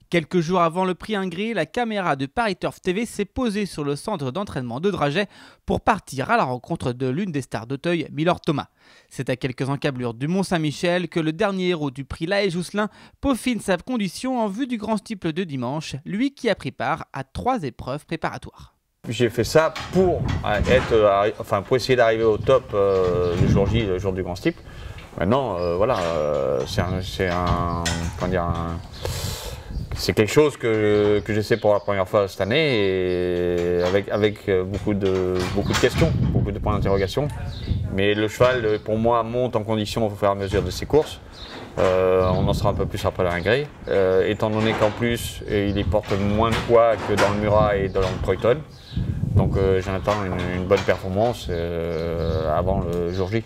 Quelques jours avant le prix Ingrid, la caméra de Paris Turf TV s'est posée sur le centre d'entraînement de Draget pour partir à la rencontre de l'une des stars d'Auteuil, Milord Thomas. C'est à quelques encablures du Mont-Saint-Michel que le dernier héros du prix Laë Jousselin peaufine sa condition en vue du grand steeple de dimanche, lui qui a pris part à 3 épreuves préparatoires. J'ai fait ça pour essayer d'arriver au top le jour J, le jour du grand steeple. Maintenant, c'est quelque chose que j'essaie pour la première fois cette année et avec beaucoup de questions, beaucoup de points d'interrogation. Mais le cheval, pour moi, monte en condition au fur et à mesure de ses courses. On en sera un peu plus après la Ingrid, étant donné qu'en plus, il porte moins de poids que dans le Murat et dans le Croydon. Donc j'attends une bonne performance avant le jour J.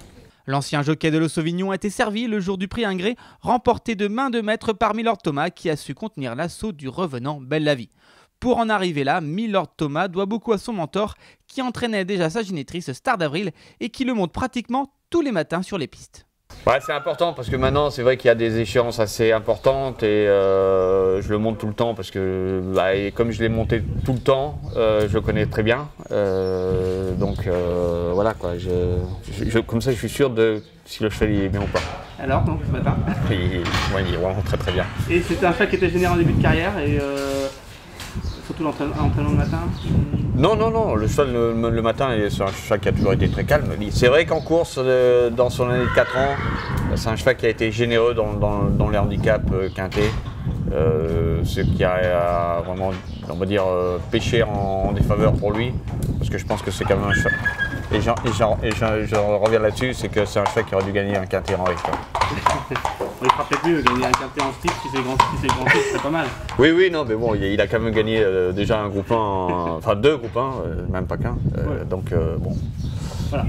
L'ancien jockey de Le Sauvignon a été servi le jour du prix Ingrid, remporté de main de maître par Milord Thomas qui a su contenir l'assaut du revenant Belle la Vie. Pour en arriver là, Milord Thomas doit beaucoup à son mentor qui entraînait déjà sa génitrice Star d'Avril et qui le monte pratiquement tous les matins sur les pistes. Ouais, c'est important parce que maintenant c'est vrai qu'il y a des échéances assez importantes et je le monte tout le temps parce que comme je l'ai monté tout le temps, je le connais très bien. Voilà quoi, comme ça je suis sûr de si le cheval est bien ou pas. Alors donc ce matin il est vraiment très bien. Et c'était un cheval qui était généreux en début de carrière et surtout l'entraînement le matin? Non, le cheval le matin, c'est un cheval qui a toujours été très calme. C'est vrai qu'en course, dans son année de 4 ans, c'est un cheval qui a été généreux dans les handicaps quintés. Ce qui a vraiment, on va dire, péché en défaveur pour lui. Parce que je pense que c'est quand même un cheval. Et je reviens là-dessus, c'est que c'est un cheval qui aurait dû gagner un quintet en recto. Il fera peut-être mieux gagner un quintet en steeple, si c'est grand steeple, c'est pas mal. Oui, non, mais bon, il a quand même gagné déjà un groupe 1, enfin 2 groupes 1, même pas qu'un. Ouais. Donc bon, voilà.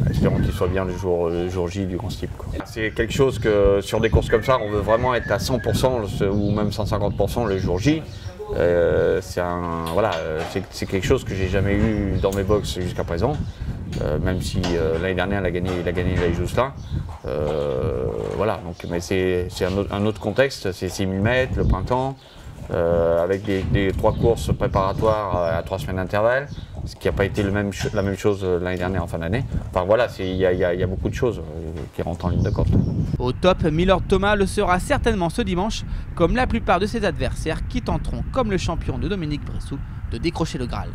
Espérons qu'il soit bien le jour J du grand steeple. C'est quelque chose que sur des courses comme ça, on veut vraiment être à 100% ou même 150% le jour J. C'est quelque chose que j'ai jamais eu dans mes box jusqu'à présent. Même si l'année dernière il a gagné Laë Jousselin. Voilà, donc, mais c'est un autre contexte, c'est 6000 mètres, le printemps, avec des 3 courses préparatoires à 3 semaines d'intervalle, ce qui n'a pas été la même chose l'année dernière en fin d'année. Enfin voilà, il y a beaucoup de choses qui rentrent en ligne de compte. Au top, Milord Thomas le sera certainement ce dimanche, comme la plupart de ses adversaires qui tenteront, comme le champion de Dominique Bressou, de décrocher le Graal.